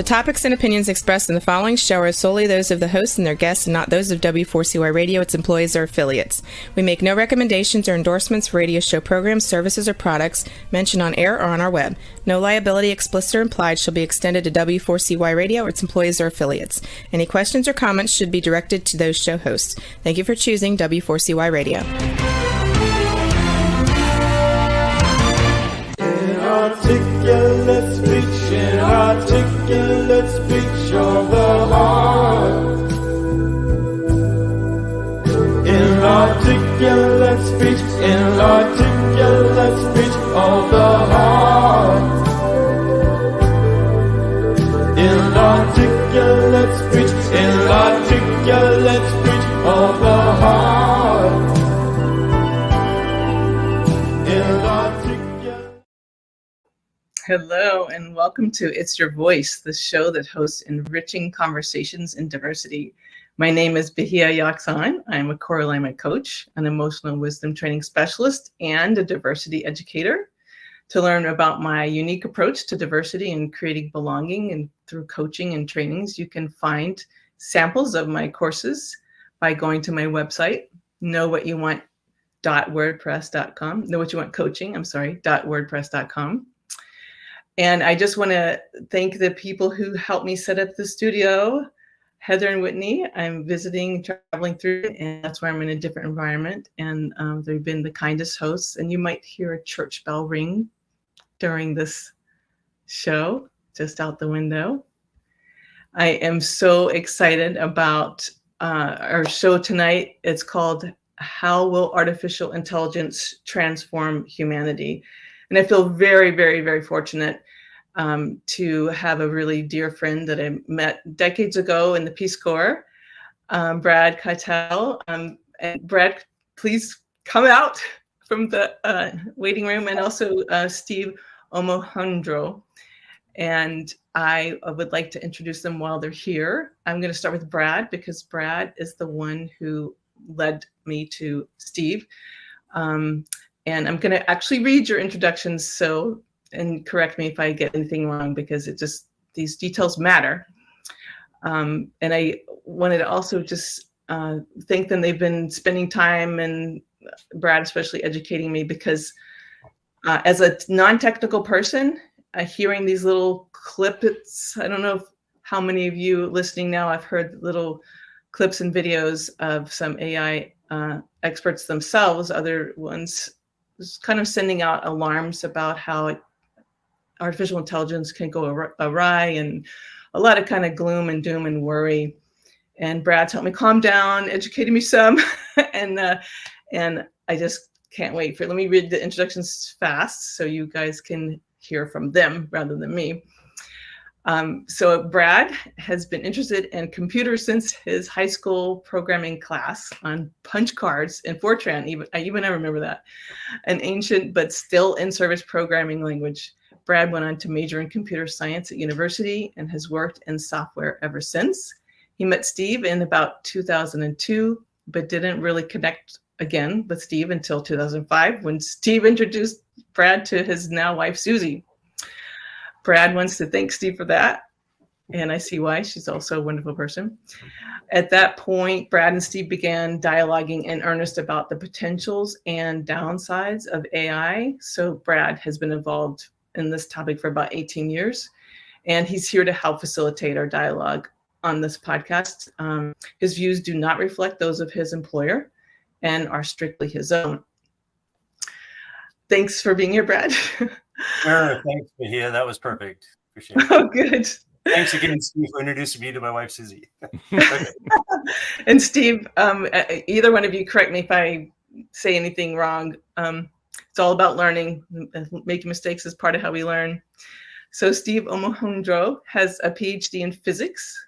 topics and opinions expressed in the following show are solely those of the hosts and their guests and not those of W4CY Radio, its employees, or affiliates. We make no recommendations or endorsements for radio show programs, services, or products mentioned on air or on our web. No liability, explicit or implied, shall be extended to W4CY Radio or its employees or affiliates. Any questions or comments should be directed to those show hosts. Thank you for choosing W4CY Radio. Inarticulate speech, inarticulate speech of the heart. Inarticulate speech, inarticulate speech of the heart. Inarticulate speech, inarticulate speech of the heart. Hello and welcome to It's Your Voice, the show that hosts enriching conversations in diversity. My name is Bahia Yaksan. I'm a core alignment coach, an emotional wisdom training specialist, and a diversity educator. To learn about my unique approach to diversity and creating belonging and through coaching and trainings, you can find samples of my courses by going to my website, .wordpress.com. And I just want to thank the people who helped me set up the studio, Heather and Whitney. I'm traveling through, and that's why I'm in a different environment. And they've been the kindest hosts. And you might hear a church bell ring during this show, just out the window. I am so excited about our show tonight. It's called How Will Artificial Intelligence Transform Humanity? And I feel very, very, very fortunate to have a really dear friend that I met decades ago in the Peace Corps, Brad Cottel. And Brad, please come out from the waiting room, and also Steve Omohundro. And I would like to introduce them while they're here. I'm going to start with Brad because Brad is the one who led me to Steve. And I'm going to actually read your introductions, and correct me if I get anything wrong, because these details matter. And I wanted to also just thank them. They've been spending time, and Brad especially, educating me, because as a non-technical person, hearing these little clips, I don't know how many of you listening now have heard little clips and videos of some AI experts themselves, other ones, kind of sending out alarms about how artificial intelligence can go awry, and a lot of kind of gloom and doom and worry. And Brad's helped me calm down, educated me some, and I just can't wait let me read the introductions fast so you guys can hear from them rather than me. So Brad has been interested in computers since his high school programming class on punchcards in FORTRAN. I remember that, an ancient but still in service programming language. Brad went on to major in computer science at university and has worked in software ever since. He met Steve in about 2002, but didn't really connect again with Steve until 2005, when Steve introduced Brad to his now wife, Susie. Brad wants to thank Steve for that, and I see why. She's also a wonderful person. At that point, Brad and Steve began dialoguing in earnest about the potentials and downsides of AI. So Brad has been involved in this topic for about 18 years, and he's here to help facilitate our dialogue on this podcast. His views do not reflect those of his employer and are strictly his own. Thanks for being here, Brad. Sure, thanks, Bahia. That was perfect. Appreciate it. Oh, good. Thanks again, Steve, for introducing me to my wife, Susie. Okay. And Steve, either one of you, correct me if I say anything wrong. It's all about learning. Making mistakes is part of how we learn. So Steve Omohundro has a PhD in physics,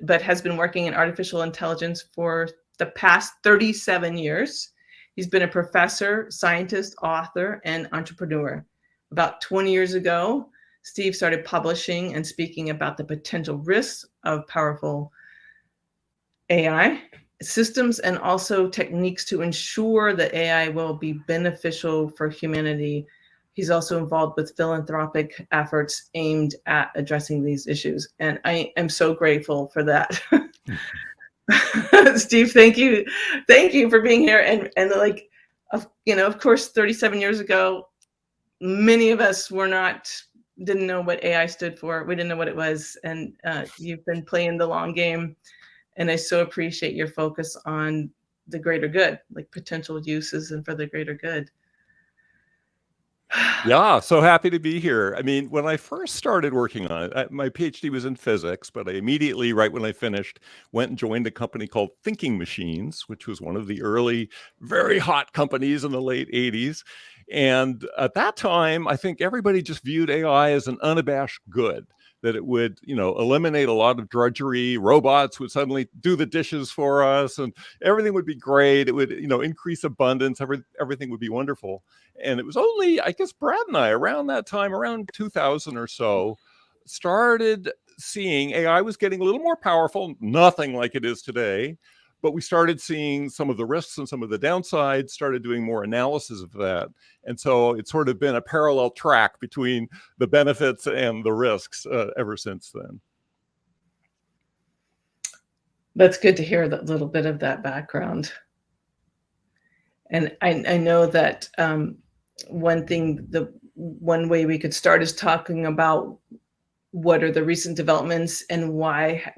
but has been working in artificial intelligence for the past 37 years. He's been a professor, scientist, author, and entrepreneur. About 20 years ago, Steve started publishing and speaking about the potential risks of powerful AI systems and also techniques to ensure that AI will be beneficial for humanity. he's also involved with philanthropic efforts aimed at addressing these issues. And I am so grateful for that. Steve, thank you. Thank you for being here. And like, of course, 37 years ago, many of us didn't know what AI stood for. We didn't know what it was. And you've been playing the long game. And I so appreciate your focus on the greater good, like potential uses and for the greater good. Yeah, so happy to be here. I mean, when I first started working on it, my PhD was in physics, but I immediately, right when I finished, went and joined a company called Thinking Machines, which was one of the early, very hot companies in the late 80s. And at that time, I think everybody just viewed AI as an unabashed good, that it would, eliminate a lot of drudgery. Robots would suddenly do the dishes for us and everything would be great. It would, increase abundance. Everything would be wonderful. And it was only, I guess, Brad and I, around that time, around 2000 or so, started seeing AI was getting a little more powerful, nothing like it is today. But we started seeing some of the risks and some of the downsides, started doing more analysis of that. And so it's sort of been a parallel track between the benefits and the risks ever since then. That's good to hear a little bit of that background. And I know that one way we could start is talking about what are the recent developments and why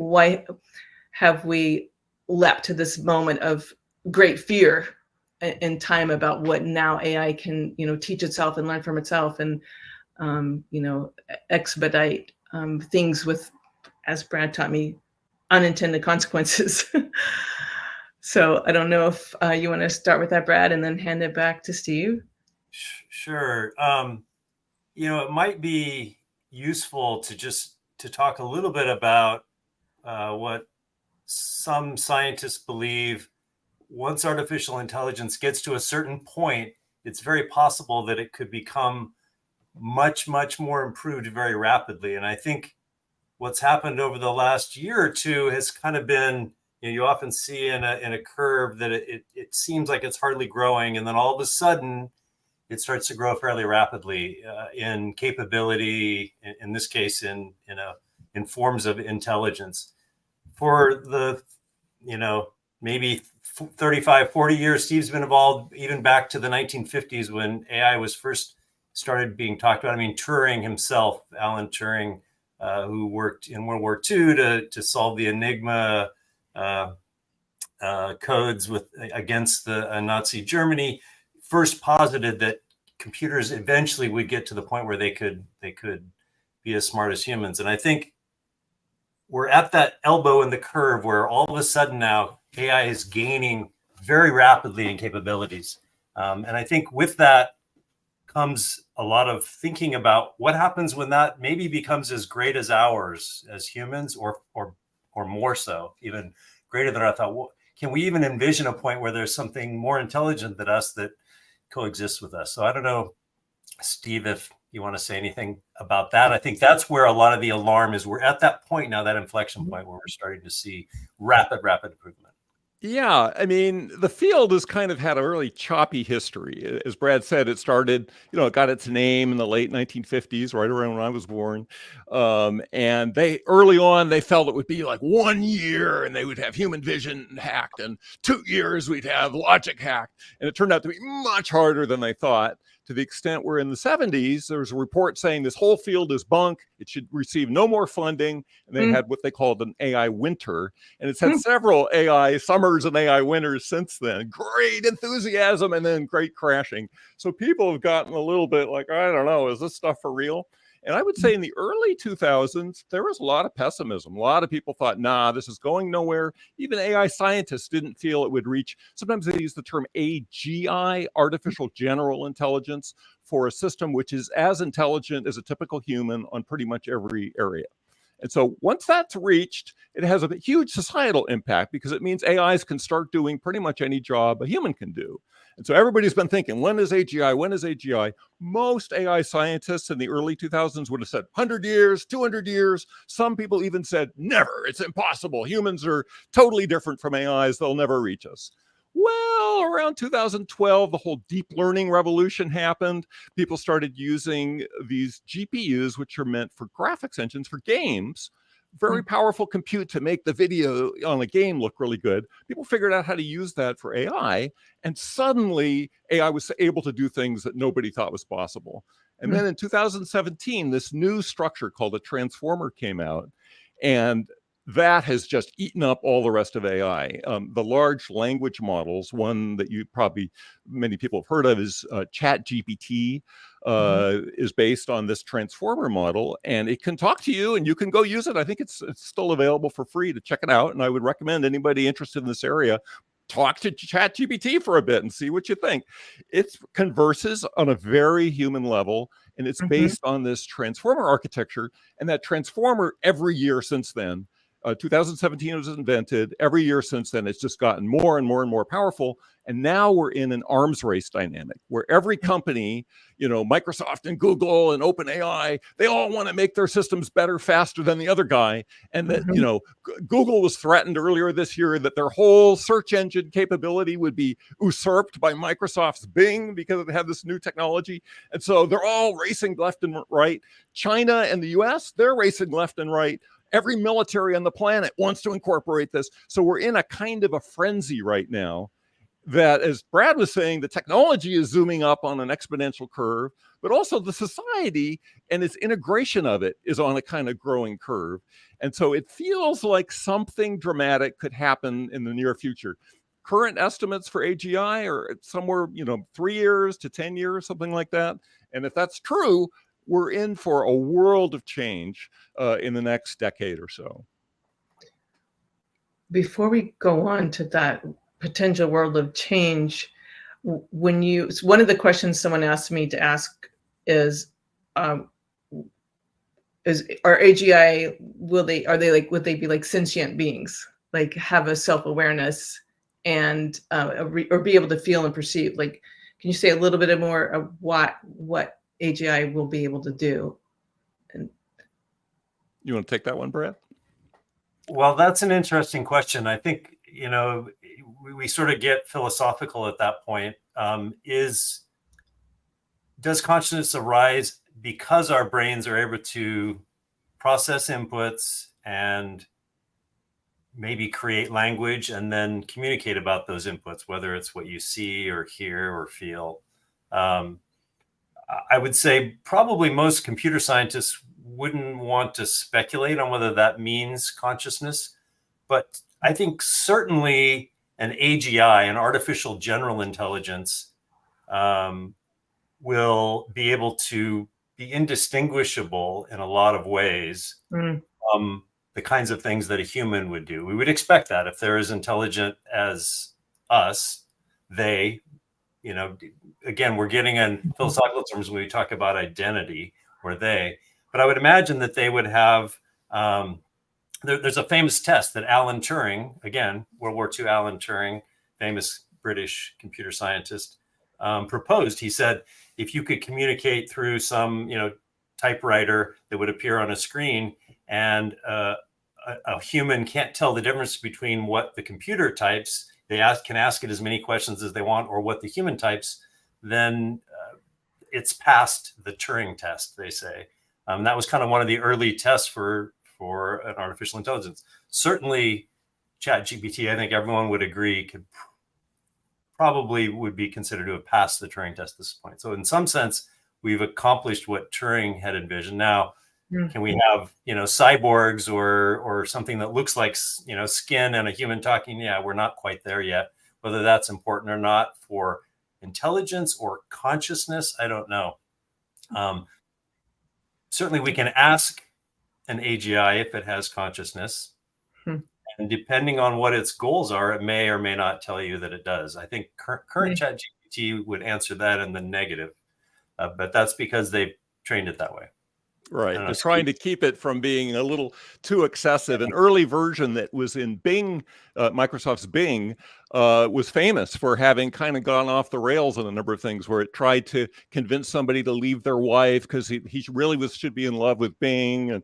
have we leapt to this moment of great fear in time about what now AI can, teach itself and learn from itself and, expedite things with, as Brad taught me, unintended consequences. So I don't know if you want to start with that, Brad, and then hand it back to Steve. Sure. It might be useful to talk a little bit about what some scientists believe. Once artificial intelligence gets to a certain point, it's very possible that it could become much, much more improved very rapidly. And I think what's happened over the last year or two has kind of been, you often see in a curve that it seems like it's hardly growing. And then all of a sudden it starts to grow fairly rapidly in capability, in this case, in forms of intelligence. For the, maybe 35, 40 years, Steve's been involved even back to the 1950s when AI was first started being talked about. I mean, Turing himself, Alan Turing, who worked in World War II to solve the Enigma codes against the Nazi Germany, first posited that computers eventually would get to the point where they could be as smart as humans. And I think we're at that elbow in the curve where all of a sudden now AI is gaining very rapidly in capabilities. And I think with that comes a lot of thinking about what happens when that maybe becomes as great as ours as humans, or more so, even greater than I thought. Well, can we even envision a point where there's something more intelligent than us that coexists with us? So I don't know, Steve, if you want to say anything about that. I think that's where a lot of the alarm is. We're at that point now, that inflection point where we're starting to see rapid improvement. Yeah, I mean, the field has kind of had a really choppy history. As Brad said, it started, it got its name in the late 1950s, right around when I was born. And early on, they felt it would be like 1 year and they would have human vision hacked, and 2 years we'd have logic hacked. And it turned out to be much harder than they thought, to the extent where in the 70s, there was a report saying this whole field is bunk. It should receive no more funding. And they had what they called an AI winter. And it's had several AI summers and AI winters since then. Great enthusiasm and then great crashing. So people have gotten a little bit like, I don't know, is this stuff for real? And I would say in the early 2000s, there was a lot of pessimism. A lot of people thought, nah, this is going nowhere. Even AI scientists didn't feel it would reach. Sometimes they use the term AGI, artificial general intelligence, for a system which is as intelligent as a typical human on pretty much every area. And so once that's reached, it has a huge societal impact because it means AIs can start doing pretty much any job a human can do. And so everybody's been thinking, when is AGI? When is AGI? Most AI scientists in the early 2000s would have said 100 years, 200 years. Some people even said never. It's impossible. Humans are totally different from AIs. They'll never reach us. Well, around 2012, the whole deep learning revolution happened. People started using these GPUs, which are meant for graphics engines for games. Very powerful compute to make the video on a game look really good. People figured out how to use that for AI, and suddenly AI was able to do things that nobody thought was possible. And then in 2017, this new structure called a transformer came out, and that has just eaten up all the rest of AI. The large language models, one that many people have heard of is ChatGPT, is based on this transformer model, and it can talk to you and you can go use it. I think it's still available for free to check it out. And I would recommend anybody interested in this area, talk to ChatGPT for a bit and see what you think. It converses on a very human level, and it's based on this transformer architecture. And that transformer, every year since then, 2017 was invented. Every year since then, it's just gotten more and more and more powerful. And now we're in an arms race dynamic where every company, Microsoft and Google and OpenAI, they all want to make their systems better, faster than the other guy. And that, Google was threatened earlier this year that their whole search engine capability would be usurped by Microsoft's Bing because it had this new technology. And so they're all racing left and right. China and the US, they're racing left and right. Every military on the planet wants to incorporate this. So we're in a kind of a frenzy right now that, as Brad was saying, the technology is zooming up on an exponential curve, but also the society and its integration of it is on a kind of growing curve. And so it feels like something dramatic could happen in the near future. Current estimates for AGI are somewhere, 3 years to 10 years, something like that. And if that's true, we're in for a world of change in the next decade or so. Before we go on to that potential world of change, one of the questions someone asked me to ask is are AGI, would they be like sentient beings, like have a self-awareness and or be able to feel and perceive? Like, can you say a little bit more of what AGI will be able to do? And you want to take that one, Brad? Well, that's an interesting question. I think, we sort of get philosophical at that point. Does consciousness arise because our brains are able to process inputs and maybe create language and then communicate about those inputs, whether it's what you see or hear or feel? I would say probably most computer scientists wouldn't want to speculate on whether that means consciousness, but I think certainly an AGI, an artificial general intelligence, will be able to be indistinguishable in a lot of ways from the kinds of things that a human would do. We would expect that if they're as intelligent as us, again, we're getting in philosophical terms when we talk about identity, but I would imagine that they would have, there's a famous test that Alan Turing, again, World War II Alan Turing, famous British computer scientist, proposed. He said, if you could communicate through some, typewriter that would appear on a screen, and a human can't tell the difference between what the computer types, they can ask it as many questions as they want, or what the human types, then it's passed the Turing test, they say. That was kind of one of the early tests for an artificial intelligence. Certainly, ChatGPT, I think everyone would agree, probably would be considered to have passed the Turing test at this point. So in some sense, we've accomplished what Turing had envisioned. Now, can we have, cyborgs or something that looks like, skin and a human talking? Yeah, we're not quite there yet. Whether that's important or not for intelligence or consciousness, I don't know. Certainly we can ask an AGI if it has consciousness. And depending on what its goals are, it may or may not tell you that it does. I think current ChatGPT would answer that in the negative, but that's because they've trained it that way. Right. I don't They're know, trying to keep it from being a little too excessive. An early version that was in Bing, Microsoft's Bing, was famous for having kind of gone off the rails on a number of things, where it tried to convince somebody to leave their wife because he really should be in love with Bing, and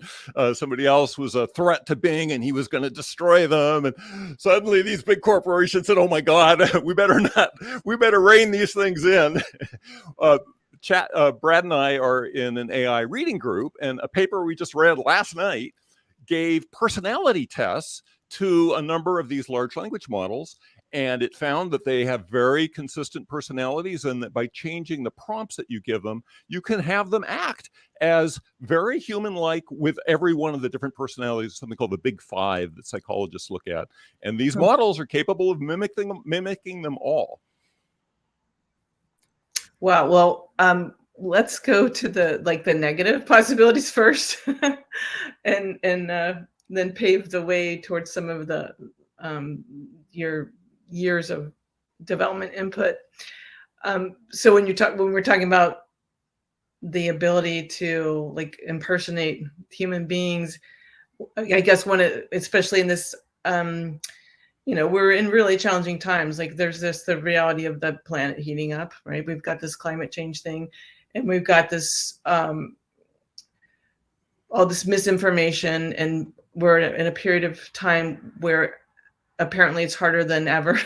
somebody else was a threat to Bing and he was going to destroy them. And suddenly these big corporations said, "Oh my God, we better rein these things in." Brad and I are in an AI reading group, and a paper we just read last night gave personality tests to a number of these large language models, and it found that they have very consistent personalities, and that by changing the prompts that you give them, you can have them act as very human-like with every one of the different personalities, something called the Big Five that psychologists look at. And these models are capable of mimicking them all. Wow. Well, let's go to the negative possibilities first, and then pave the way towards some of the your years of development input. So when we're talking about the ability to impersonate human beings, I guess especially in this we're in really challenging times. Like there's the reality of the planet heating up, right? We've got this climate change thing, and we've got this all this misinformation, and we're in a period of time where apparently it's harder than ever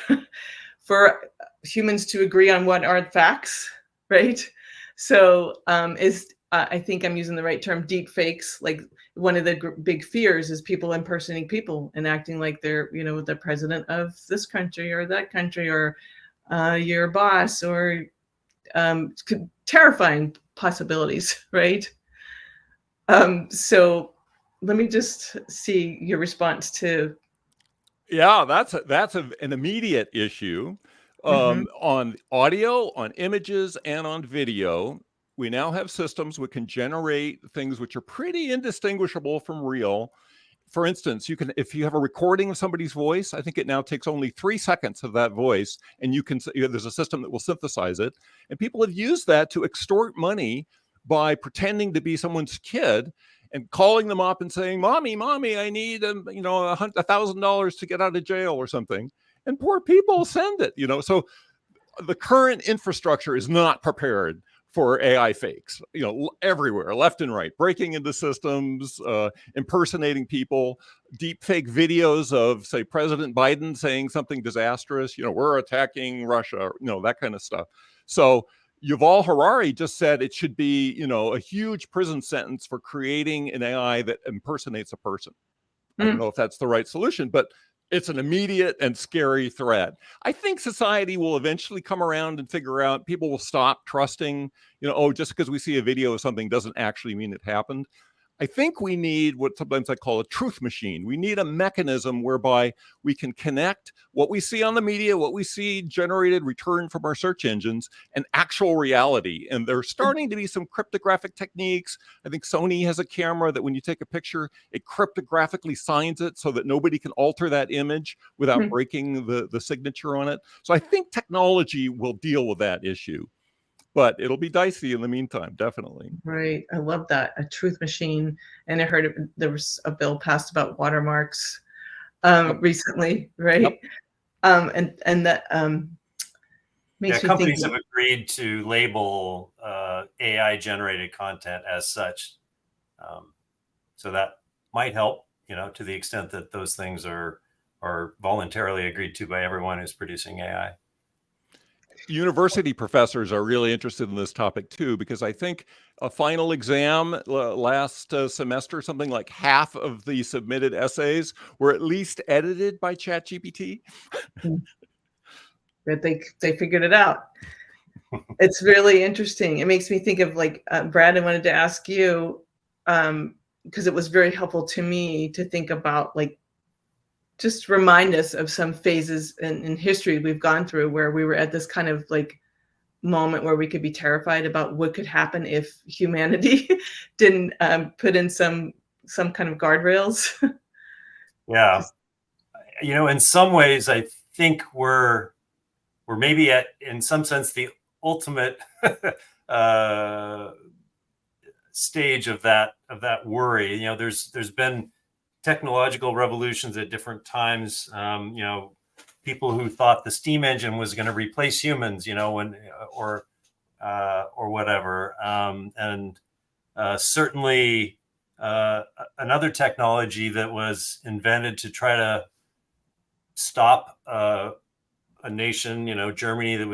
for humans to agree on what are facts, right? So I think I'm using the right term, deep fakes. Like one of the big fears is people impersonating people and acting like they're, the president of this country or that country, or your boss, or terrifying possibilities, right? So let me just see your response to. Yeah, that's an immediate issue. On audio, on images, and on video. We now have systems which can generate things which are pretty indistinguishable from real. For instance, if you have a recording of somebody's voice, I think it now takes only 3 seconds of that voice, and there's a system that will synthesize it. And people have used that to extort money by pretending to be someone's kid and calling them up and saying, "Mommy, I need $1,000 to get out of jail," or something. And poor people send it. So the current infrastructure is not prepared for AI fakes, everywhere, left and right, breaking into systems, impersonating people, deep fake videos of, say, President Biden saying something disastrous, we're attacking Russia, that kind of stuff. So Yuval Harari just said it should be, a huge prison sentence for creating an AI that impersonates a person. I don't know if that's the right solution, but it's an immediate and scary threat. I think society will eventually come around and figure out, people will stop trusting, just because we see a video of something doesn't actually mean it happened. I think we need what sometimes I call a truth machine. We need a mechanism whereby we can connect what we see on the media, what we see generated, returned from our search engines, and actual reality. And there's starting to be some cryptographic techniques. I think Sony has a camera that when you take a picture, it cryptographically signs it so that nobody can alter that image without breaking the signature on it. So I think technology will deal with that issue. But it'll be dicey in the meantime, definitely. Right. I love that. A truth machine. And I heard there was a bill passed about watermarks recently, right? Yep. And that makes me companies think. have agreed to label AI generated content as such. So that might help, to the extent that those things are voluntarily agreed to by everyone who's producing AI. University professors are really interested in this topic too, because I think a final exam last semester, something like half of the submitted essays were at least edited by ChatGPT. That they figured it out. It's really interesting. It makes me think of Brad, I wanted to ask you, because it was very helpful to me to think about just remind us of some phases in history we've gone through where we were at this kind of moment where we could be terrified about what could happen if humanity didn't put in some kind of guardrails. Yeah. In some ways, I think we're maybe in some sense, the ultimate stage of that worry. You know, there's been technological revolutions at different times. You know, people who thought the steam engine was going to replace humans, you know, or whatever. And certainly another technology that was invented to try to stop a nation, you know, Germany, that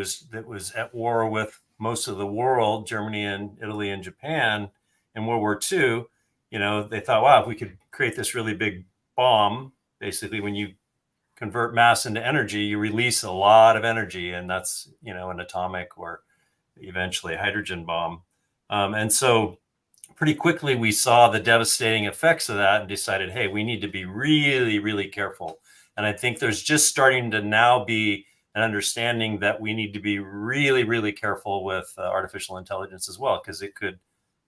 was at war with most of the world, Germany and Italy and Japan in World War II. You know, they thought, wow, if we could create this really big bomb, basically when you convert mass into energy, you release a lot of energy, and that's, you know, an atomic or eventually a hydrogen bomb. And so pretty quickly we saw the devastating effects of that and decided, hey, we need to be really, really careful. And I think there's just starting to now be an understanding that we need to be really, really careful with artificial intelligence as well, because it could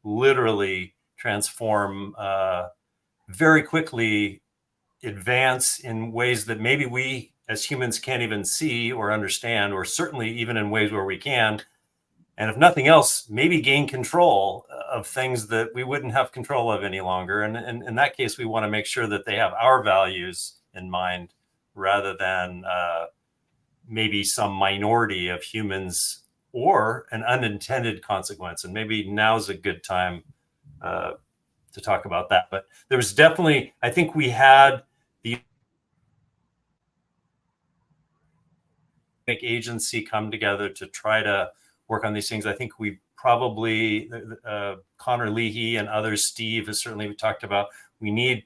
literally transform very quickly, advance in ways that maybe we as humans can't even see or understand, or certainly even in ways where we can. And if nothing else, maybe gain control of things that we wouldn't have control of any longer. And in that case, we want to make sure that they have our values in mind rather than maybe some minority of humans or an unintended consequence. And maybe now's a good time to talk about that. But there was definitely, I think we had the agency come together to try to work on these things. I think we probably, Connor Leahy and others, Steve has certainly talked about, we need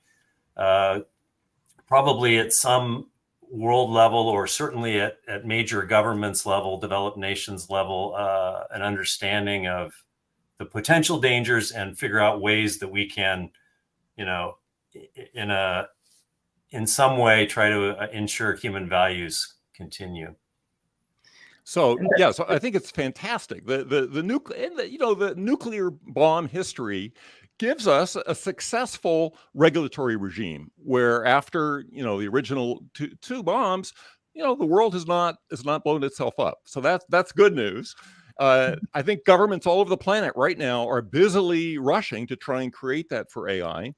probably at some world level, or certainly at major governments level, developed nations level, an understanding of the potential dangers and figure out ways that we can, you know, in some way try to ensure human values continue. So yeah, so I think it's fantastic. The nuclear bomb history gives us a successful regulatory regime where after, you know, the original two bombs, you know, the world has not blown itself up. So that's good news. I think governments all over the planet right now are busily rushing to try and create that for AI.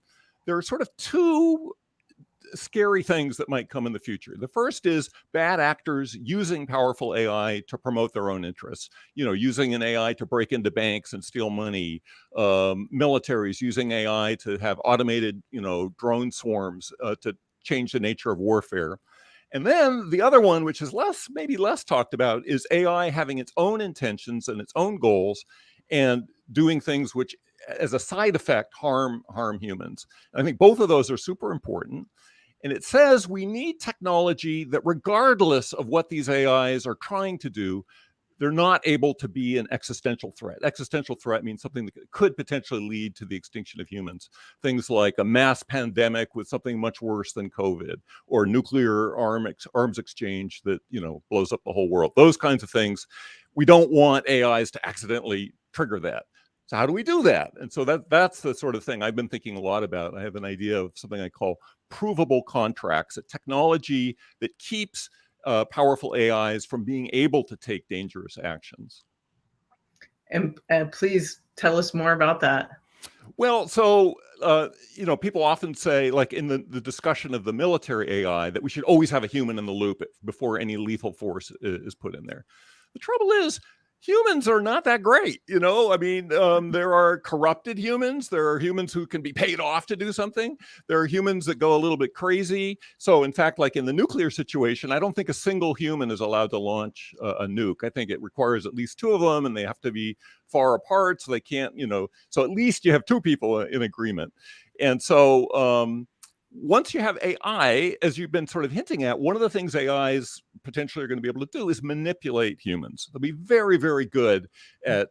There are sort of two scary things that might come in the future. The first is bad actors using powerful AI to promote their own interests, you know, using an AI to break into banks and steal money, militaries using AI to have automated, you know, drone swarms to change the nature of warfare. And then the other one, which is maybe less talked about, is AI having its own intentions and its own goals and doing things which as a side effect harm humans. And I think both of those are super important. And it says we need technology that regardless of what these AIs are trying to do, they're not able to be an existential threat. Existential threat means something that could potentially lead to the extinction of humans. Things like a mass pandemic with something much worse than COVID, or nuclear arms exchange that, you know, blows up the whole world. Those kinds of things. We don't want AIs to accidentally trigger that. So how do we do that? And so that's the sort of thing I've been thinking a lot about. I have an idea of something I call provable contracts, a technology that keeps powerful AIs from being able to take dangerous actions. And please tell us more about that. Well, so, you know, people often say, like in the discussion of the military AI, that we should always have a human in the loop before any lethal force is put in there. The trouble is, humans are not that great, you know. I mean, there are corrupted humans. There are humans who can be paid off to do something. There are humans that go a little bit crazy. So in fact, like in the nuclear situation, I don't think a single human is allowed to launch a nuke. I think it requires at least two of them, and they have to be far apart so they can't, you know, so at least you have two people in agreement. And so once you have AI, as you've been sort of hinting at, one of the things AIs potentially are going to be able to do is manipulate humans. They'll be very, very good at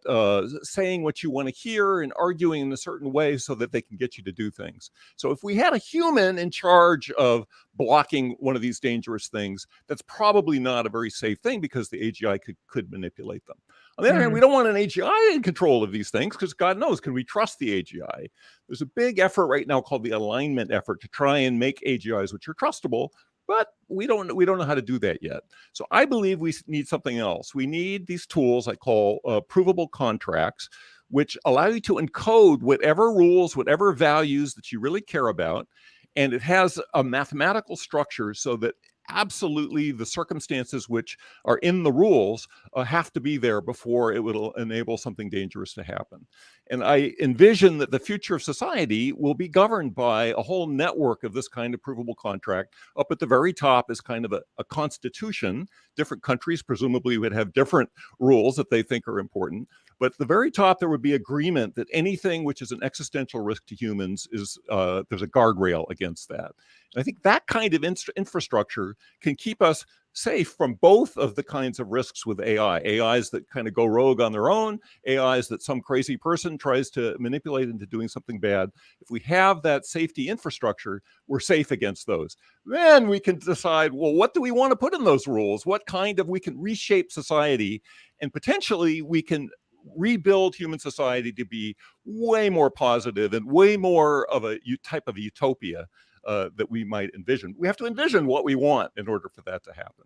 saying what you want to hear and arguing in a certain way so that they can get you to do things. So if we had a human in charge of blocking one of these dangerous things, that's probably not a very safe thing because the AGI could manipulate them. On the other hand, we don't want an AGI in control of these things because God knows, can we trust the AGI? There's a big effort right now called the alignment effort to try and make AGIs which are trustable, but we don't know how to do that yet. So I believe we need something else. We need these tools I call provable contracts, which allow you to encode whatever rules, whatever values that you really care about. And it has a mathematical structure so that absolutely the circumstances which are in the rules have to be there before it will enable something dangerous to happen. And I envision that the future of society will be governed by a whole network of this kind of provable contract. Up at the very top is kind of a constitution. Different countries presumably would have different rules that they think are important. But at the very top, there would be agreement that anything which is an existential risk to humans is there's a guardrail against that. And I think that kind of infrastructure can keep us safe from both of the kinds of risks with AI. AIs that kind of go rogue on their own, AIs that some crazy person tries to manipulate into doing something bad. If we have that safety infrastructure, we're safe against those. Then we can decide, well, what do we want to put in those rules? What kind of, we can reshape society, and potentially we can rebuild human society to be way more positive and way more of a type of utopia that we might envision. We have to envision what we want in order for that to happen.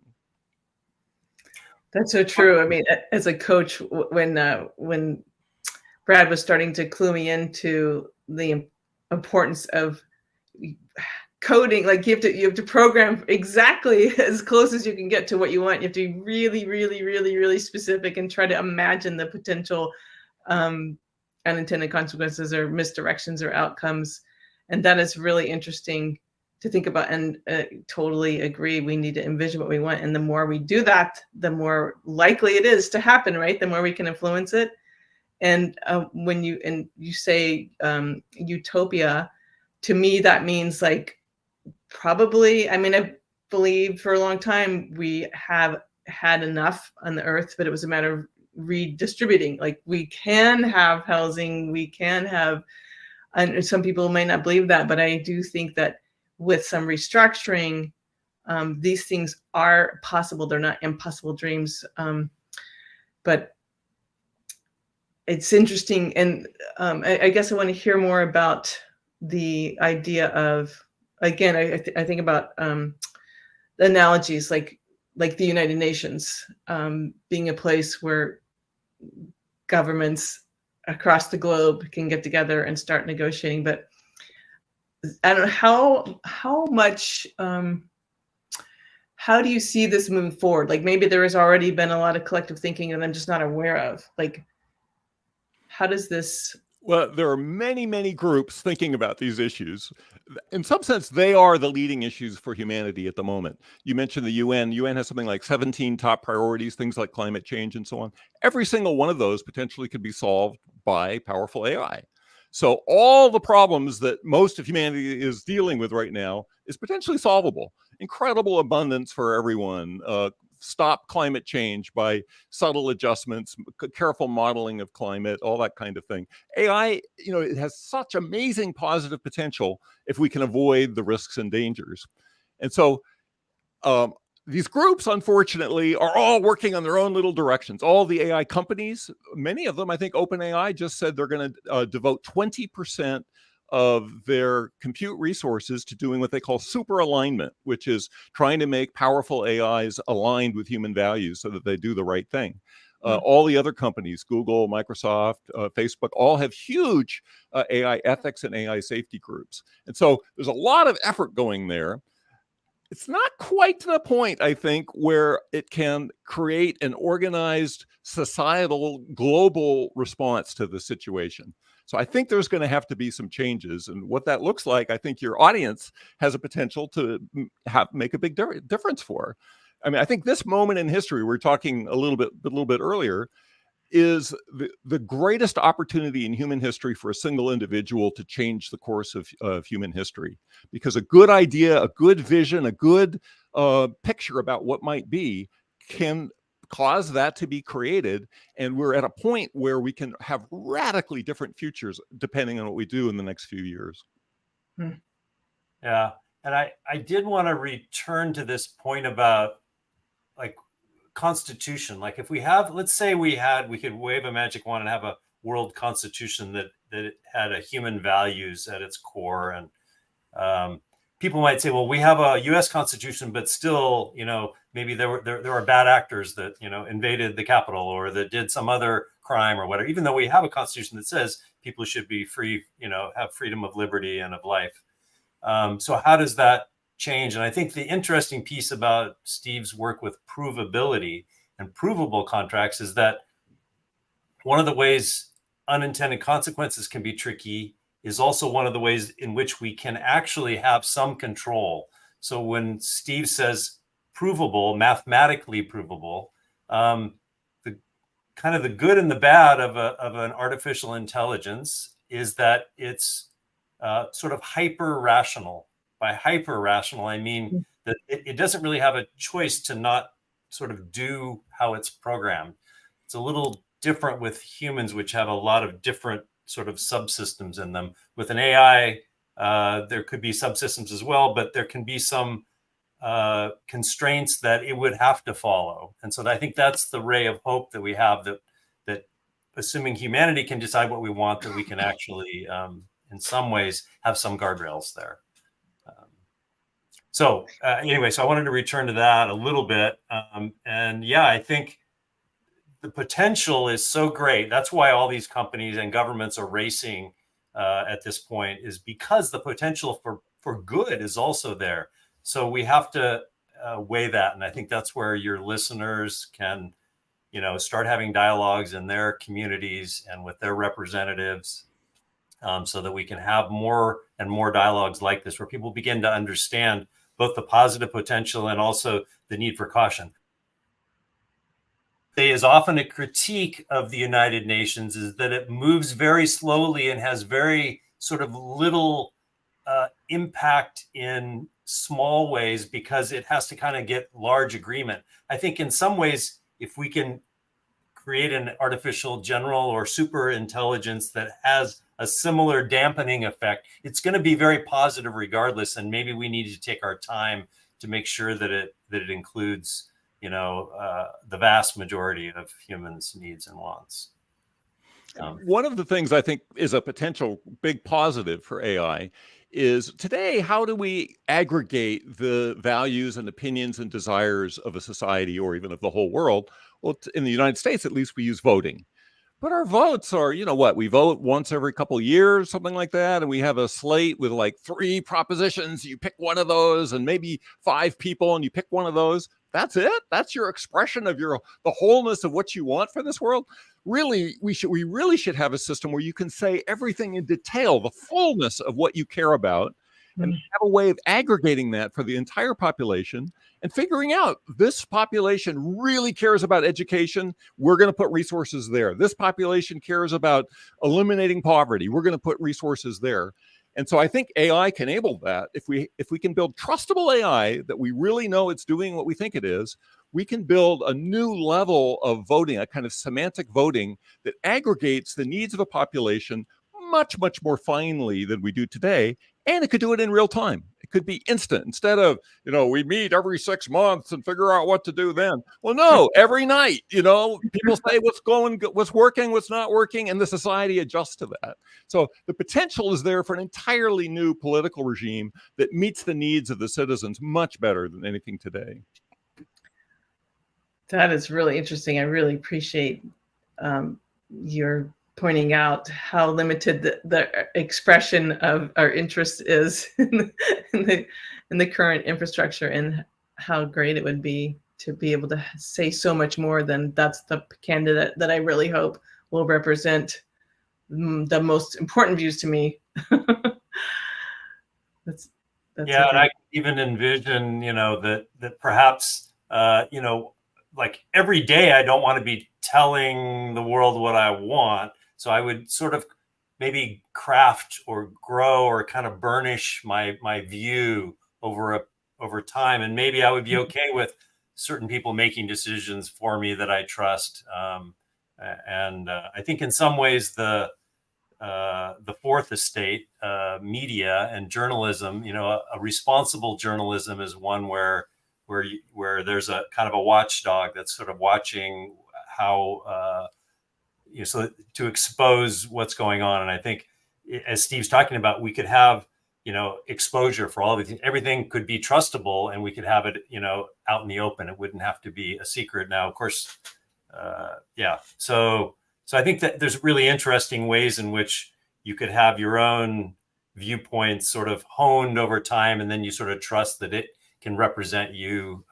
That's so true. I mean, as a coach, when Brad was starting to clue me into the importance of coding, like you have to program exactly as close as you can get to what you want. You have to be really, really, really, really specific and try to imagine the potential unintended consequences or misdirections or outcomes. And that is really interesting to think about, and totally agree. We need to envision what we want. And the more we do that, the more likely it is to happen, right? The more we can influence it. And when you say utopia, to me, that means like probably, I mean, I've believed for a long time we have had enough on the earth, but it was a matter of redistributing. Like we can have housing, we can have, and some people may not believe that, but I do think that with some restructuring, these things are possible. They're not impossible dreams. But it's interesting. And I guess I want to hear more about the idea of, again, I think about analogies like the United Nations being a place where governments across the globe can get together and start negotiating. But I don't know how much, how do you see this moving forward? Like maybe there has already been a lot of collective thinking and I'm just not aware of. Like, how does this? Well, there are many, many groups thinking about these issues. In some sense, they are the leading issues for humanity at the moment. You mentioned the UN. UN has something like 17 top priorities, things like climate change and so on. Every single one of those potentially could be solved by powerful AI. So all the problems that most of humanity is dealing with right now is potentially solvable. Incredible abundance for everyone. Stop climate change by subtle adjustments, careful modeling of climate, all that kind of thing. AI, it has such amazing positive potential if we can avoid the risks and dangers. And so these groups, unfortunately, are all working on their own little directions. All the AI companies, many of them, I think OpenAI just said they're going to devote 20% of their compute resources to doing what they call super alignment, which is trying to make powerful AIs aligned with human values so that they do the right thing. All the other companies, Google, Microsoft, Facebook, all have huge AI ethics and AI safety groups. And so there's a lot of effort going there. It's not quite to the point, I think, where it can create an organized societal global response to the situation. So I think there's going to have to be some changes. And what that looks like, I think your audience has a potential to make a big difference for. I mean, I think this moment in history, we were talking a little bit earlier, is the greatest opportunity in human history for a single individual to change the course of human history. Because a good idea, a good vision, a good picture about what might be can cause that to be created. And we're at a point where we can have radically different futures depending on what we do in the next few years. Yeah. And I did want to return to this point about like constitution. Like if we have, let's say we could wave a magic wand and have a world constitution that had a human values at its core. And people might say, well, we have a US constitution, but still, maybe there were bad actors that, invaded the Capitol or that did some other crime or whatever, even though we have a constitution that says people should be free, have freedom of liberty and of life. So how does that change? And I think the interesting piece about Steve's work with provability and provable contracts is that one of the ways unintended consequences can be tricky is also one of the ways in which we can actually have some control. So when Steve says provable, mathematically provable, the kind of the good and the bad of an artificial intelligence is that it's sort of hyper rational. By hyper rational, I mean that it doesn't really have a choice to not sort of do how it's programmed. It's a little different with humans, which have a lot of different sort of subsystems in them. With an AI, there could be subsystems as well, but there can be some constraints that it would have to follow. And so I think that's the ray of hope that we have, that assuming humanity can decide what we want, that we can actually, in some ways, have some guardrails there. So anyway, so I wanted to return to that a little bit. And yeah, I think the potential is so great. That's why all these companies and governments are racing at this point, is because the potential for good is also there. So we have to weigh that. And I think that's where your listeners can, start having dialogues in their communities and with their representatives, so that we can have more and more dialogues like this, where people begin to understand both the positive potential and also the need for caution. There is often a critique of the United Nations is that it moves very slowly and has very sort of little impact in small ways because it has to kind of get large agreement. I think in some ways, if we can create an artificial general or super intelligence that has a similar dampening effect, it's going to be very positive regardless. And maybe we need to take our time to make sure that it includes, the vast majority of humans' needs and wants. One of the things I think is a potential big positive for AI is today, how do we aggregate the values and opinions and desires of a society or even of the whole world? Well, in the United States, at least, we use voting. But our votes are, we vote once every couple of years, something like that. And we have a slate with like 3 propositions. You pick one of those and maybe 5 people and you pick one of those. That's it. That's your expression of the wholeness of what you want for this world. Really, we really should have a system where you can say everything in detail, the fullness of what you care about, and have a way of aggregating that for the entire population and figuring out this population really cares about education. We're going to put resources there. This population cares about eliminating poverty. We're going to put resources there. And so I think AI can enable that. If we can build trustable AI that we really know it's doing what we think it is, we can build a new level of voting, a kind of semantic voting that aggregates the needs of a population much, much more finely than we do today. And it could do it in real time. It could be instant instead of, we meet every 6 months and figure out what to do then. Well, no, every night, people say what's working, what's not working, and the society adjusts to that. So the potential is there for an entirely new political regime that meets the needs of the citizens much better than anything today. That is really interesting. I really appreciate your pointing out how limited the expression of our interest is in the current infrastructure, and how great it would be to be able to say so much more than that's the candidate that I really hope will represent the most important views to me. That's yeah, and I even envision, that perhaps, like every day I don't want to be telling the world what I want. So I would sort of maybe craft or grow or kind of burnish my view over time. And maybe I would be okay with certain people making decisions for me that I trust. And I think in some ways the fourth estate, media and journalism, a responsible journalism is one where there's a kind of a watchdog that's sort of watching how, so to expose what's going on. And I think, as Steve's talking about, we could have, exposure for all of it. Everything could be trustable, and we could have it, out in the open. It wouldn't have to be a secret. Now, of course, yeah. So So I think that there's really interesting ways in which you could have your own viewpoints sort of honed over time, and then you sort of trust that it can represent you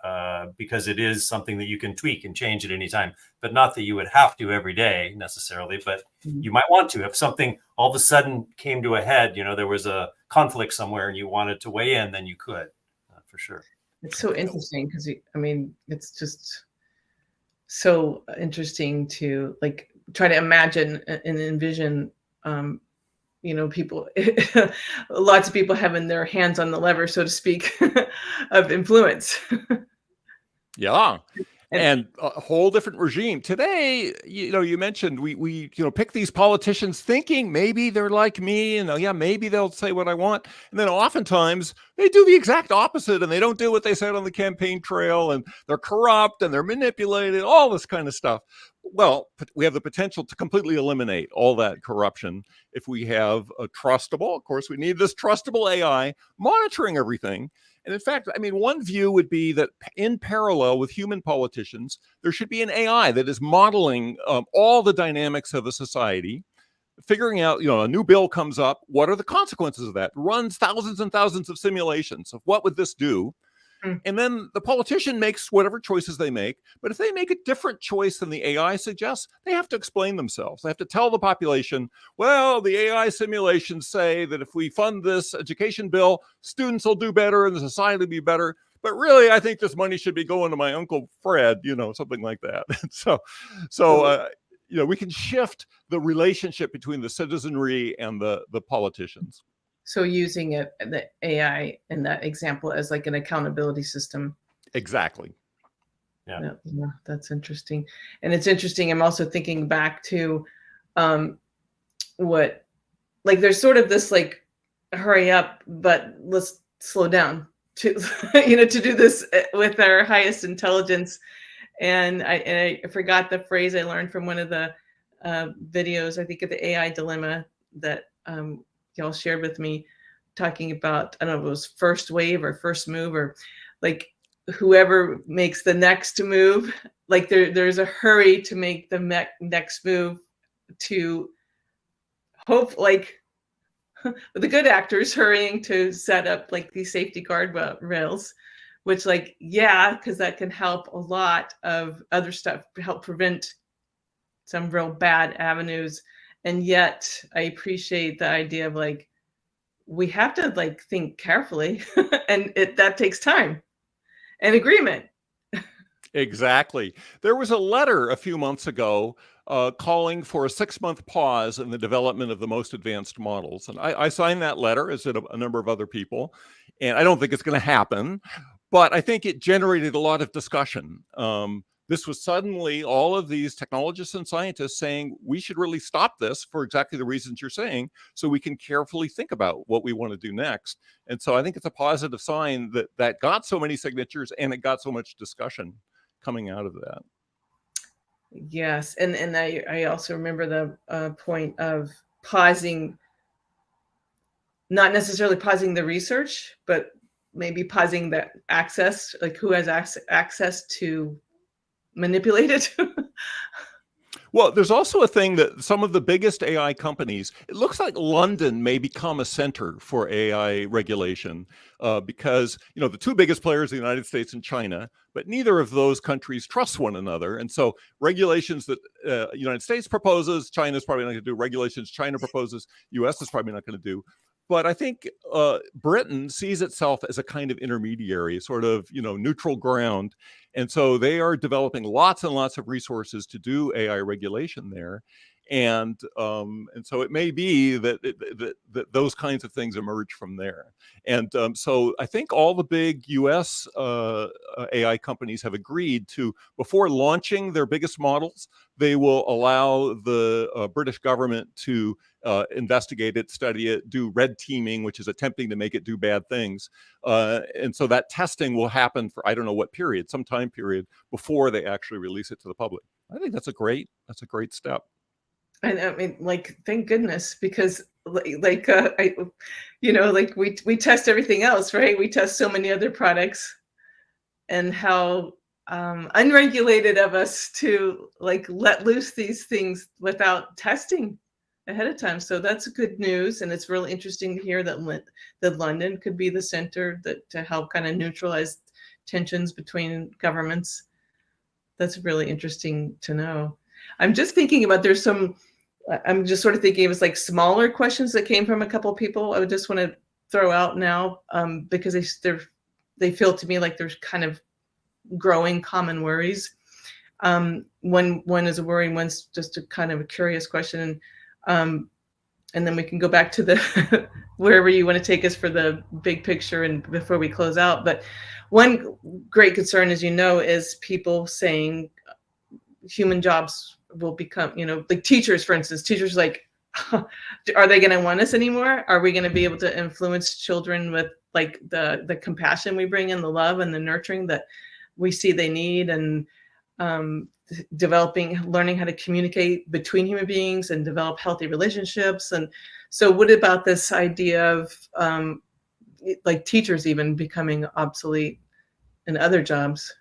because it is something that you can tweak and change at any time, but not that you would have to every day necessarily, but you might want to. If something all of a sudden came to a head, there was a conflict somewhere and you wanted to weigh in, then you could, for sure. It's so interesting because, it's just so interesting to like try to imagine and envision, people, lots of people having their hands on the lever, so to speak, of influence. Yeah. And a whole different regime today. You mentioned we pick these politicians thinking maybe they're like me, and maybe they'll say what I want, and then oftentimes they do the exact opposite, and they don't do what they said on the campaign trail, and they're corrupt and they're manipulated, all this kind of stuff. Well, we have the potential to completely eliminate all that corruption if we have a trustable. Of course, we need this trustable AI monitoring everything. And in fact, one view would be that in parallel with human politicians, there should be an AI that is modeling all the dynamics of a society, figuring out, a new bill comes up. What are the consequences of that? Runs thousands and thousands of simulations of what would this do? And then the politician makes whatever choices they make. But if they make a different choice than the AI suggests, they have to explain themselves. They have to tell the population, well, the AI simulations say that if we fund this education bill, students will do better and the society will be better. But really, I think this money should be going to my Uncle Fred, something like that. So we can shift the relationship between the citizenry and the politicians. So using the AI in that example as like an accountability system. Exactly. Yeah, that's interesting. And it's interesting. I'm also thinking back to there's sort of this like hurry up, but let's slow down to to do this with our highest intelligence. And I forgot the phrase I learned from one of the videos, I think of the AI dilemma that y'all shared with me, talking about, I don't know if it was first wave or first move, or like whoever makes the next move, like there's a hurry to make the next move to hope, like the good actors hurrying to set up like these safety guard rails, which because that can help a lot of other stuff, help prevent some real bad avenues. And yet I appreciate the idea of we have to think carefully and that takes time and agreement. Exactly. There was a letter a few months ago calling for a 6-month pause in the development of the most advanced models. And I signed that letter, as did a number of other people. And I don't think it's going to happen, but I think it generated a lot of discussion. This was suddenly all of these technologists and scientists saying we should really stop this for exactly the reasons you're saying, so we can carefully think about what we want to do next. And so I think it's a positive sign that got so many signatures and it got so much discussion coming out of that. Yes. And I also remember the point of pausing, not necessarily pausing the research, but maybe pausing the access, like who has access to manipulate it. Well, there's also a thing that some of the biggest AI companies, it looks like London may become a center for AI regulation because, the two biggest players are the United States and China, but neither of those countries trust one another. And so regulations that United States proposes, China's probably not going to do. Regulations China proposes, US is probably not going to do. But I think Britain sees itself as a kind of intermediary, sort of, neutral ground. And so they are developing lots and lots of resources to do AI regulation there. And so it may be that those kinds of things emerge from there. And so I think all the big US AI companies have agreed to, before launching their biggest models, they will allow the British government to investigate it, study it, do red teaming, which is attempting to make it do bad things. And so that testing will happen for, I don't know what period, some time period before they actually release it to the public. I think that's a great step. And thank goodness, because we test everything else, right? We test so many other products, and how unregulated of us to like let loose these things without testing ahead of time. So that's good news, and it's really interesting to hear that London could be the center to help kind of neutralize tensions between governments. That's really interesting to know. I'm just thinking about I'm just sort of thinking it was like smaller questions that came from a couple of people. I would just want to throw out now because they feel to me like there's kind of growing common worries. One is a worry, one's just a kind of a curious question. And then we can go back to the wherever you want to take us for the big picture and before we close out. But one great concern, as you know, is people saying human jobs will become, like teachers, for instance, teachers like, are they going to want us anymore? Are we going to be able to influence children with like the compassion we bring in, the love and the nurturing that we see they need, and learning how to communicate between human beings and develop healthy relationships? And so what about this idea of like teachers even becoming obsolete in other jobs?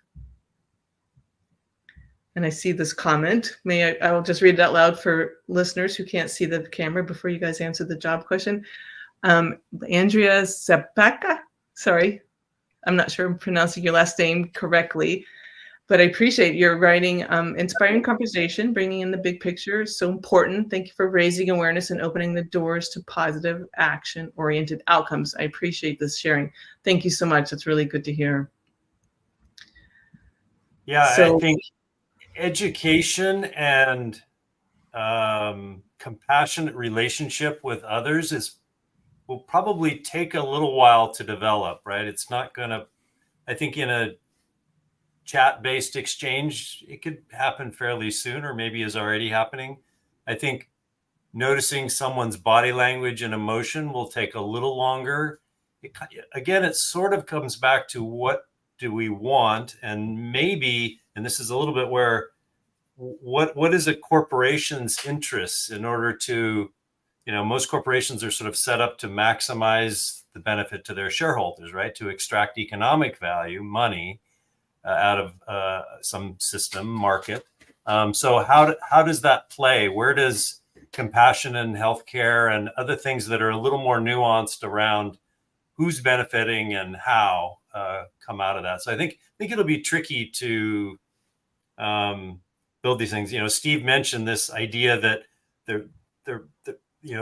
And I see this comment. I will just read it out loud for listeners who can't see the camera before you guys answer the job question. Andrea Zapaka, sorry, I'm not sure I'm pronouncing your last name correctly, but I appreciate your writing. Inspiring conversation, bringing in the big picture is so important. Thank you for raising awareness and opening the doors to positive action-oriented outcomes. I appreciate this sharing. Thank you so much. It's really good to hear. Yeah, I think education and compassionate relationship with others will probably take a little while to develop, right? It's not going to, I think in a chat-based exchange, it could happen fairly soon, or maybe is already happening. I think noticing someone's body language and emotion will take a little longer. Again, it sort of comes back to what do we want? And maybe, and this is a little bit where, what is a corporation's interests in order to, most corporations are sort of set up to maximize the benefit to their shareholders, right? To extract economic value, money out of some system market. So how does that play? Where does compassion and healthcare and other things that are a little more nuanced around who's benefiting and how come out of that? So I think it'll be tricky to build these things. Steve mentioned this idea that they're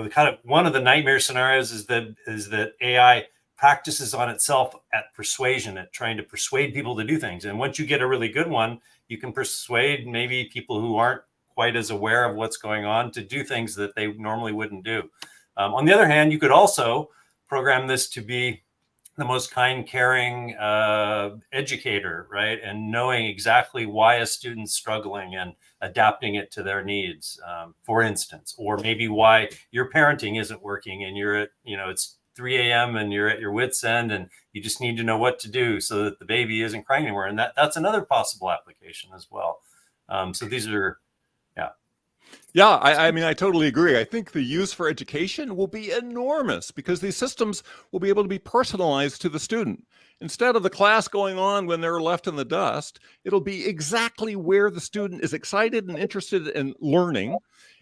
kind of one of the nightmare scenarios is that AI practices on itself at persuasion, at trying to persuade people to do things. And once you get a really good one, you can persuade maybe people who aren't quite as aware of what's going on to do things that they normally wouldn't do. On the other hand, you could also program this to be the most kind, caring educator, right? And knowing exactly why a student's struggling and adapting it to their needs, for instance, or maybe why your parenting isn't working and you're at, it's 3 a.m. and you're at your wit's end and you just need to know what to do so that the baby isn't crying anymore. And that's another possible application as well. So these are, Yeah, I mean, I totally agree. I think the use for education will be enormous because these systems will be able to be personalized to the student. Instead of the class going on when they're left in the dust, it'll be exactly where the student is excited and interested in learning,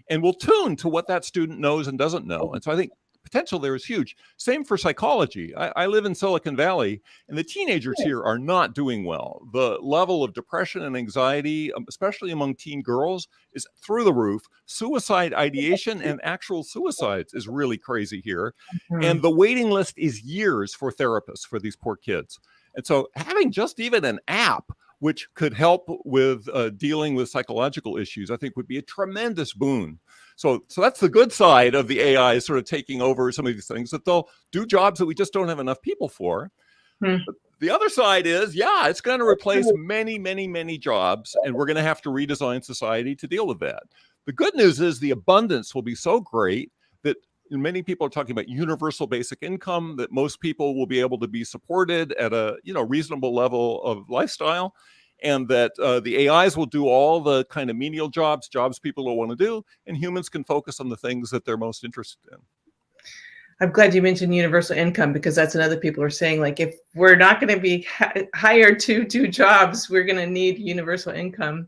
and will tune to what that student knows and doesn't know. And so I think potential there is huge. Same for psychology. I live in Silicon Valley, and the teenagers here are not doing well. The level of depression and anxiety, especially among teen girls, is through the roof. Suicide ideation and actual suicides is really crazy here. And the waiting list is years for therapists for these poor kids. And so having just even an app which could help with dealing with psychological issues, I think would be a tremendous boon. So that's the good side of the AI, is sort of taking over some of these things, that they'll do jobs that we just don't have enough people for. The other side is, it's going to replace many, many, many jobs, and we're going to have to redesign society to deal with that. The good news is the abundance will be so great that many people are talking about universal basic income, that most people will be able to be supported at a reasonable level of lifestyle, and that the AIs will do all the kind of menial jobs people will want to do, and humans can focus on the things that they're most interested in. I'm glad you mentioned universal income, because that's another people are saying, like, if we're not going to be hired to do jobs, we're going to need universal income.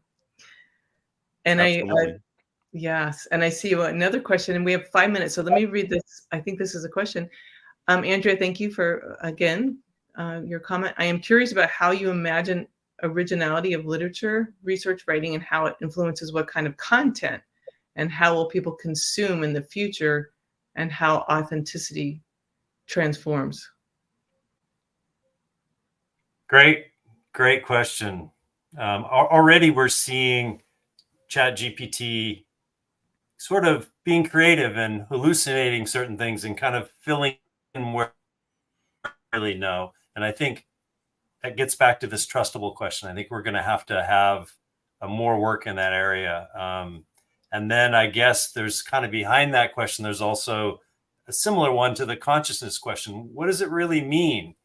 And Absolutely. yes, and I see another question, and we have 5 minutes, so let me read this. I think this is a question. Andrea, thank you for, again, your comment. I am curious about how you imagine originality of literature, research, writing, and how it influences what kind of content, and how will people consume in the future, and how authenticity transforms. Great question. Already we're seeing ChatGPT sort of being creative and hallucinating certain things and kind of filling in where we really know. And I think that gets back to this trustable question. I think we're going to have more work in that area. And then I guess there's kind of behind that question, there's also a similar one to the consciousness question. What does it really mean?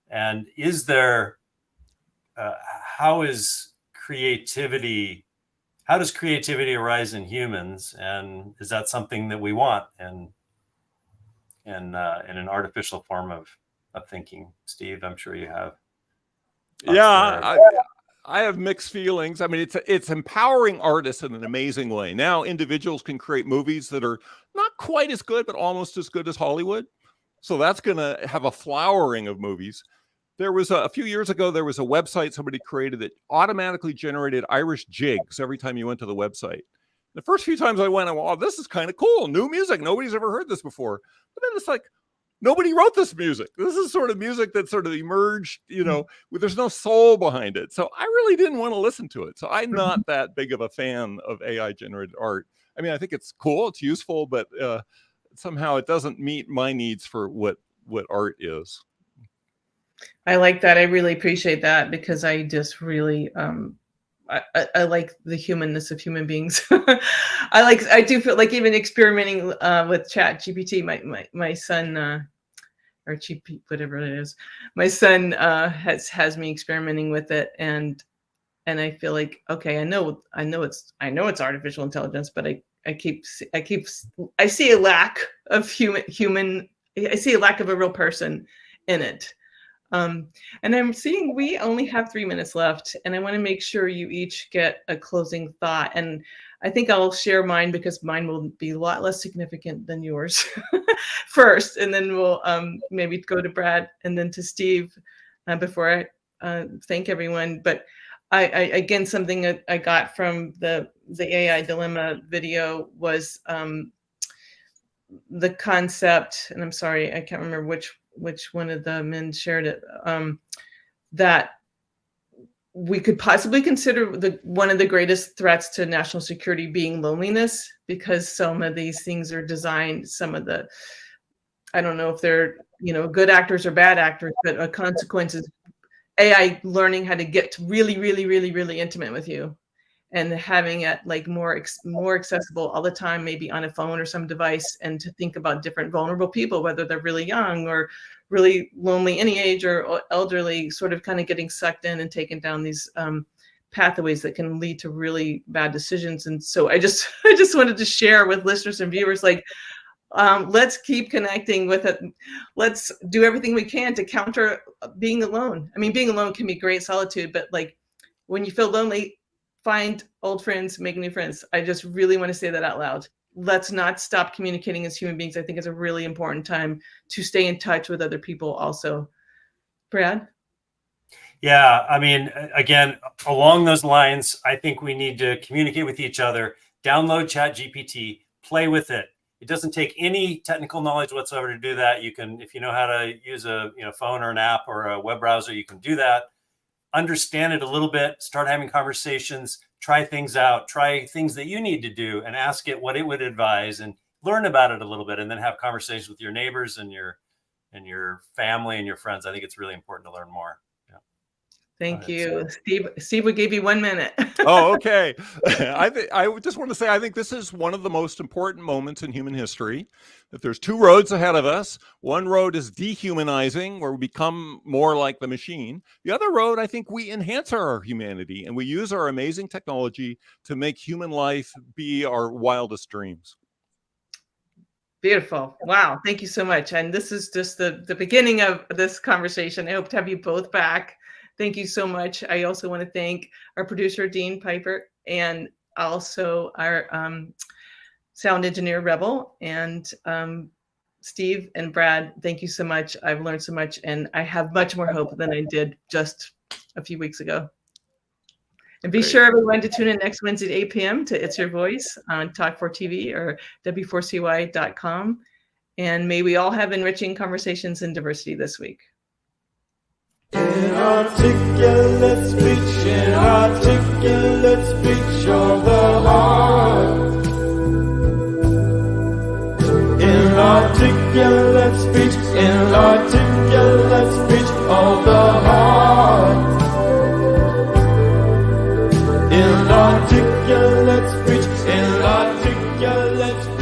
And is there, how does creativity arise in humans? And is that something that we want in an artificial form of thinking? Steve, I'm sure you have. Yeah, I have mixed feelings. I mean, it's empowering artists in an amazing way. Now individuals can create movies that are not quite as good, but almost as good as Hollywood. So that's going to have a flowering of movies. There was a few years ago, there was a website somebody created that automatically generated Irish jigs every time you went to the website. The first few times I went, I went, oh, this is kind of cool. New music. Nobody's ever heard this before. But then it's like, nobody wrote this music. This is sort of music that sort of emerged, you know, there's no soul behind it. So I really didn't want to listen to it. So I'm not that big of a fan of AI generated art. I mean, I think it's cool, it's useful, but somehow it doesn't meet my needs for what art is. I like that. I really appreciate that, because I just really, I like the humanness of human beings. I do feel like even experimenting with ChatGPT, my son, or GP, whatever it is, my son has me experimenting with it, and I feel like, okay, I know it's artificial intelligence, but I see a lack of human. I see a lack of a real person in it. And I'm seeing we only have 3 minutes left, and I want to make sure you each get a closing thought. And I think I'll share mine, because mine will be a lot less significant than yours first, and then we'll maybe go to Brad and then to Steve before I thank everyone. But I again, something that I got from the AI dilemma video was the concept, and I'm sorry, I can't remember which one of the men shared it, that we could possibly consider one of the greatest threats to national security being loneliness, because some of these things are designed, I don't know if they're, good actors or bad actors, but a consequence is AI learning how to get to really, really, really, really intimate with you, and having it like more accessible all the time, maybe on a phone or some device, and to think about different vulnerable people, whether they're really young or really lonely, any age, or elderly, sort of kind of getting sucked in and taken down these pathways that can lead to really bad decisions. And so I just wanted to share with listeners and viewers, like, let's keep connecting with it. Let's do everything we can to counter being alone. I mean, being alone can be great solitude, but like when you feel lonely, find old friends, make new friends. I just really want to say that out loud. Let's not stop communicating as human beings. I think it's a really important time to stay in touch with other people also. Brad? Yeah, I mean, again, along those lines, I think we need to communicate with each other, download ChatGPT, play with it. It doesn't take any technical knowledge whatsoever to do that. You can, if you know how to use a phone or an app or a web browser, you can do that. Understand it a little bit, start having conversations, try things out, try things that you need to do, and ask it what it would advise, and learn about it a little bit, and then have conversations with your neighbors and your family and your friends. I think it's really important to learn more. Yeah. Thank you. Steve, we gave you 1 minute. Oh, okay. I just want to say, I think this is one of the most important moments in human history, that there's two roads ahead of us. One road is dehumanizing, where we become more like the machine. The other road, I think we enhance our humanity, and we use our amazing technology to make human life be our wildest dreams. Beautiful. Wow. Thank you so much. And this is just the beginning of this conversation. I hope to have you both back. Thank you so much. I also want to thank our producer, Dean Piper, and also our sound engineer, Rebel, and Steve and Brad. Thank you so much. I've learned so much, and I have much more hope than I did just a few weeks ago. And be sure everyone to tune in next Wednesday at 8 p.m. to It's Your Voice on Talk4TV or W4CY.com. And may we all have enriching conversations in diversity this week. Inarticulate speech, inarticulate speech of the heart. Inarticulate speech, inarticulate speech of the heart. Inarticulate speech, inarticulate speech.